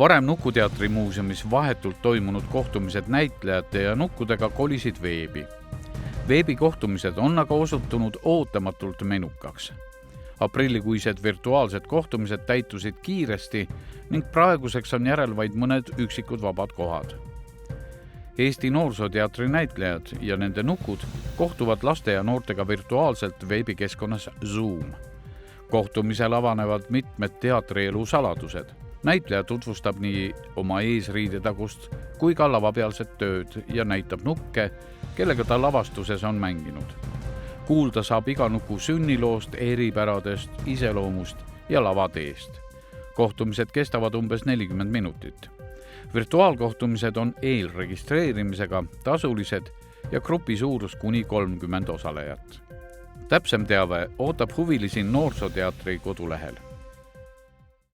Varem Nukuteatri muuseumis vahetult toimunud kohtumised näitlejate ja nukkudega kolisid veebi. Veebikohtumised on aga osutunud ootamatult menukaks. Aprillikuised virtuaalsed kohtumised täitusid kiiresti ning praeguseks on järel vaid mõned üksikud vabad kohad. Eesti Noorsooteatri näitlejad ja nende nukud kohtuvad laste ja noortega virtuaalselt veebikeskkonnas Zoom. Kohtumisel avanevad mitmed teatrielu saladused. Näitleja tutvustab nii oma eesriidetagust kui ka lavapealset tööd ja näitab nukke, kellega ta lavastuses on mänginud. Kuulda saab iga nuku sünniloost, eripäradest, iseloomust ja lavateest. Kohtumised kestavad umbes 40 minutit. Virtuaalkohtumised on eelregistreerimisega tasulised ja grupi suurus kuni 30 osalejat. Täpsem teave ootab huvilisi Noorsooteatri kodulehel.